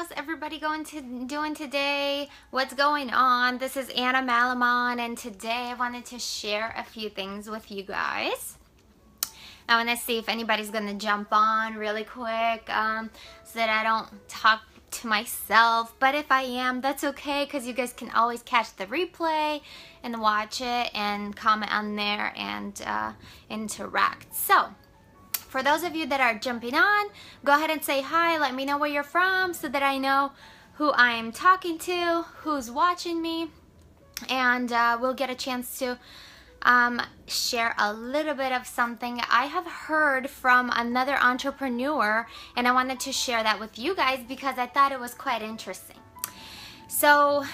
how's everybody doing today? What's going on? This is Anna Malamon, and today I wanted to share a few things with you guys. I want to see if anybody's going to jump on really quick so that I don't talk to myself. But if I am, that's okay, because you guys can always catch the replay and watch it and comment on there and interact. So, for those of you that are jumping on, go ahead and say hi. Let me know where you're from so that I know who I'm talking to, who's watching me, and we'll get a chance to share a little bit of something I have heard from another entrepreneur, and I wanted to share that with you guys because I thought it was quite interesting. So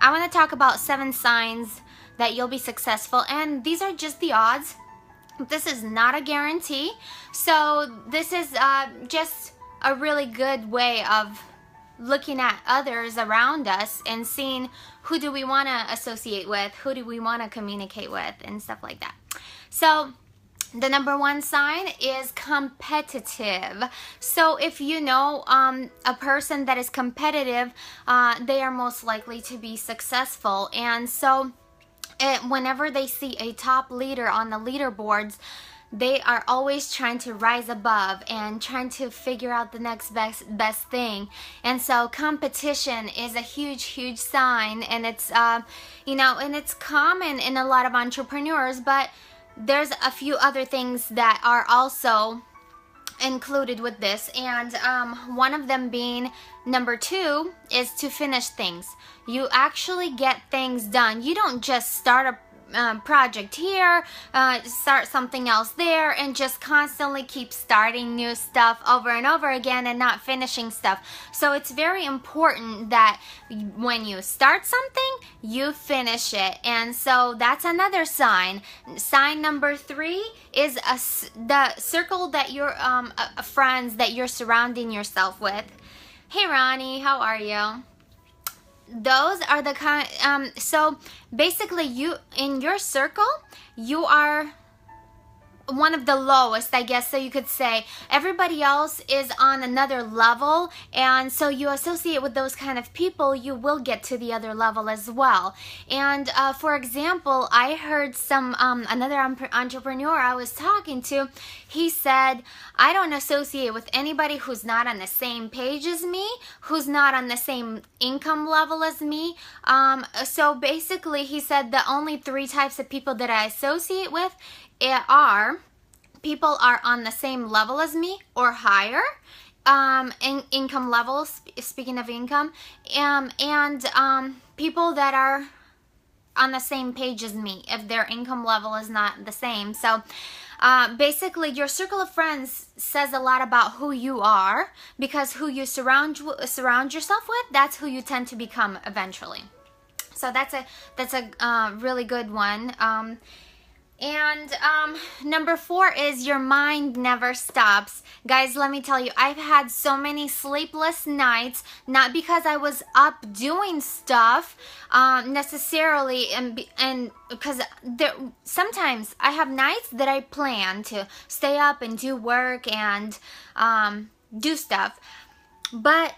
I want to talk about 7 signs that you'll be successful, and these are just the odds. This is not a guarantee, so this is just a really good way of looking at others around us and seeing who do we want to associate with, who do we want to communicate with, and stuff like that. So the number 1 sign is competitive. So if you know a person that is competitive, they are most likely to be successful. And so whenever they see a top leader on the leaderboards, they are always trying to rise above and trying to figure out the next best thing. And so competition is a huge sign, and it's and it's common in a lot of entrepreneurs, but there's a few other things that are also included with this, and one of them being number 2 is to finish things. You actually get things done. You don't just start a project here, start something else there, and just constantly keep starting new stuff over and over again and not finishing stuff. So it's very important that when you start something, you finish it. And so that's another sign. Sign number 3 is the circle that you're friends that you're surrounding yourself with. Hey Ronnie, how are you? Those are the kind, so basically you, in your circle, you are one of the lowest, I guess, so you could say. Everybody else is on another level, and so you associate with those kind of people, you will get to the other level as well. And for example, I heard another entrepreneur I was talking to, he said, I don't associate with anybody who's not on the same page as me, who's not on the same income level as me. So basically, he said the only 3 types of people that I associate with are people are on the same level as me or higher in income levels, speaking of income, and people that are on the same page as me if their income level is not the same. So basically, your circle of friends says a lot about who you are, because who you surround yourself with, that's who you tend to become eventually. So that's a really good one. And number 4 is your mind never stops. Guys, let me tell you, I've had so many sleepless nights, not because I was up doing stuff necessarily, and because sometimes I have nights that I plan to stay up and do work and do stuff. But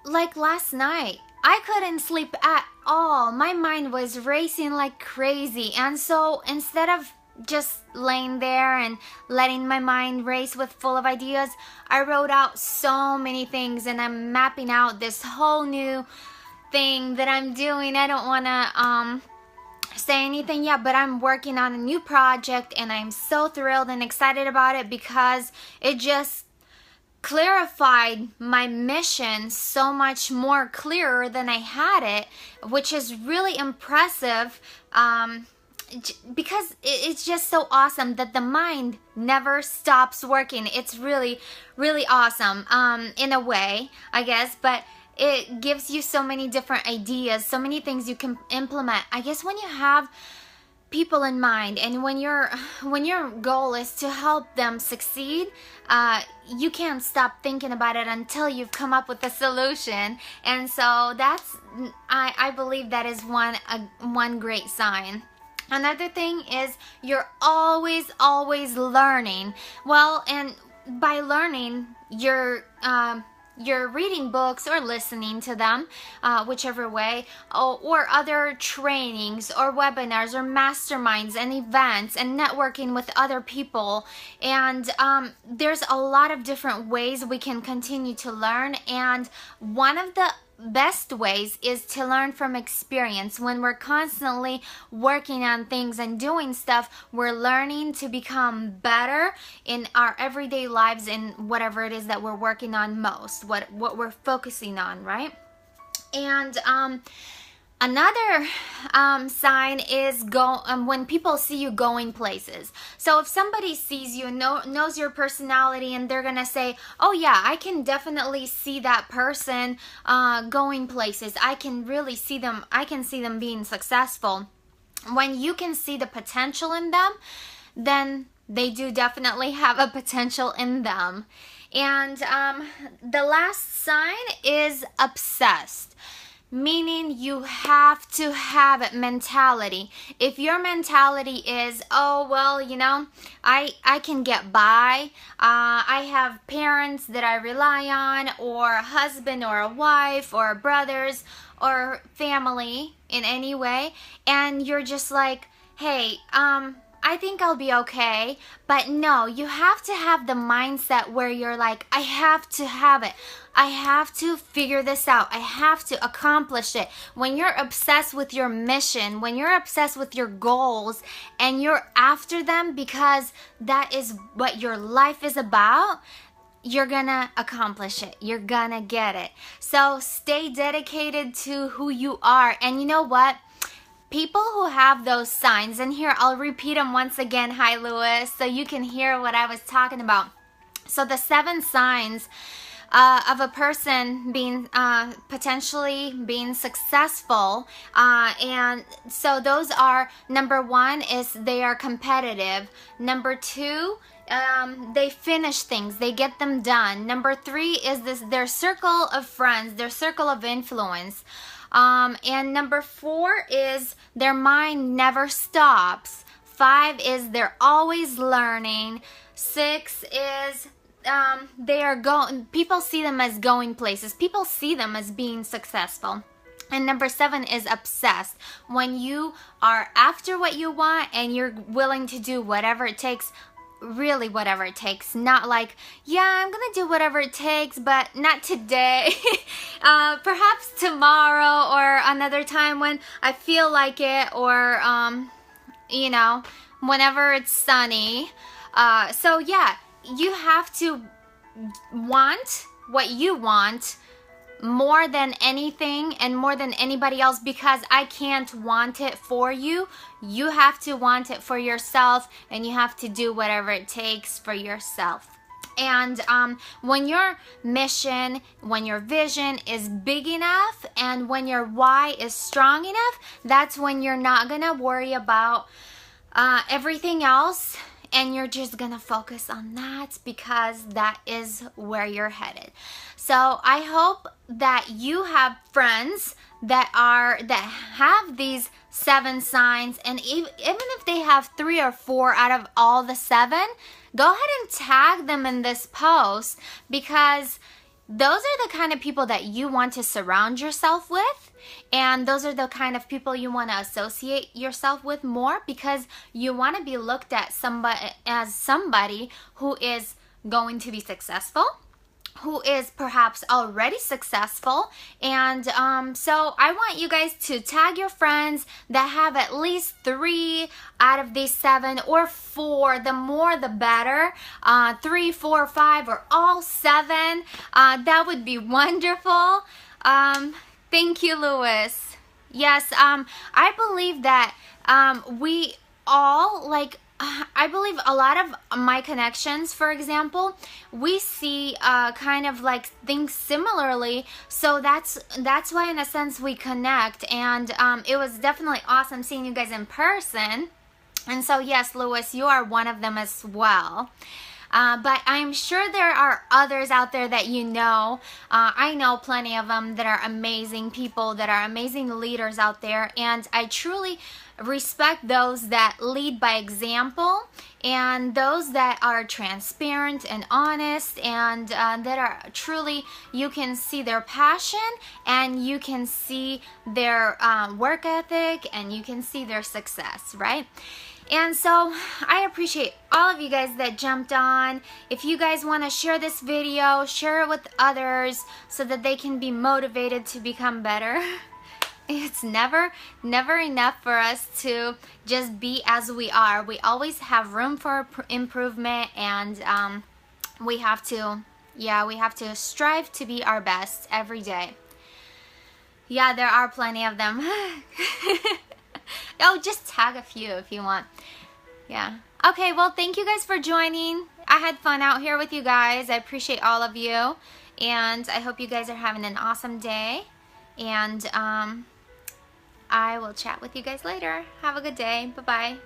like last night, I couldn't sleep at all. My mind was racing like crazy. And so instead of just laying there and letting my mind race with full of ideas, I wrote out so many things, and I'm mapping out this whole new thing that I'm doing. I don't want to say anything yet, but I'm working on a new project, and I'm so thrilled and excited about it because it just clarified my mission so much more clearer than I had it, which is really impressive, because it's just so awesome that the mind never stops working. It's really awesome in a way, I guess, but it gives you so many different ideas, so many things you can implement. I guess when you have people in mind, and when your goal is to help them succeed, you can't stop thinking about it until you've come up with a solution. And so that's, I believe that is one great sign. Another thing is you're always learning. Well, and by learning, you're you're reading books or listening to them, whichever way, or other trainings or webinars or masterminds and events and networking with other people. And there's a lot of different ways we can continue to learn, and one of the best ways is to learn from experience. When we're constantly working on things and doing stuff, we're learning to become better in our everyday lives in whatever it is that we're working on most, what we're focusing on, right? And another sign is when people see you going places. So if somebody sees you, knows your personality, and they're gonna say, oh yeah, I can definitely see that person going places. I can really see them. I can see them being successful. When you can see the potential in them, then they do definitely have a potential in them. And the last sign is obsessed. Meaning you have to have it mentality. If your mentality is, oh, well, you know, I can get by. I have parents that I rely on, or a husband or a wife or brothers or family in any way. And you're just like, hey, I think I'll be okay. But no, you have to have the mindset where you're like, I have to have it. I have to figure this out. I have to accomplish it. When you're obsessed with your mission, when you're obsessed with your goals, and you're after them because that is what your life is about, you're gonna accomplish it. You're gonna get it. So stay dedicated to who you are. And you know what? People who have those signs, and here I'll repeat them once again. Hi, Lewis, so you can hear what I was talking about. So the 7 signs of a person being potentially being successful, and so those are, number 1 is they are competitive. Number 2, they finish things, they get them done. Number 3 is their circle of friends, their circle of influence. And number 4 is their mind never stops. 5 is they're always learning. 6 is they are people see them as going places. People see them as being successful. And number 7 is obsessed. When you are after what you want and you're willing to do whatever it takes, really whatever it takes, not like, yeah, I'm gonna do whatever it takes, but not today. Perhaps tomorrow or another time when I feel like it, or you know, whenever it's sunny. So yeah, you have to want what you want more than anything and more than anybody else, because I can't want it for you. You have to want it for yourself, and you have to do whatever it takes for yourself. And when your mission, when your vision is big enough, and when your why is strong enough, that's when you're not gonna worry about everything else, and you're just gonna focus on that, because that is where you're headed. So I hope that you have friends that have these 7 signs, and even if they have 3 or 4 out of all the 7, go ahead and tag them in this post, because those are the kind of people that you want to surround yourself with, and those are the kind of people you want to associate yourself with more, because you want to be looked at as somebody who is going to be successful, who is perhaps already successful. And so I want you guys to tag your friends that have at least 3 out of these 7, or 4. The more the better. 3, 4, 5, or all 7. That would be wonderful. Thank you, Lewis. Yes, I believe that we all, like, I believe a lot of my connections, for example, we see kind of like things similarly. So that's why, in a sense, we connect. And it was definitely awesome seeing you guys in person. And so, yes, Lewis, you are one of them as well. But I'm sure there are others out there that you know. I know plenty of them that are amazing people, that are amazing leaders out there. And I truly respect those that lead by example, and those that are transparent and honest, and that are truly, you can see their passion, and you can see their work ethic, and you can see their success, right? And so I appreciate all of you guys that jumped on. If you guys want to share this video, share it with others so that they can be motivated to become better. It's never enough for us to just be as we are. We always have room for improvement, and we have to strive to be our best every day. Yeah, there are plenty of them. Oh, just tag a few if you want. Yeah. Okay, well, thank you guys for joining. I had fun out here with you guys. I appreciate all of you, and I hope you guys are having an awesome day. And I will chat with you guys later. Have a good day. Bye-bye.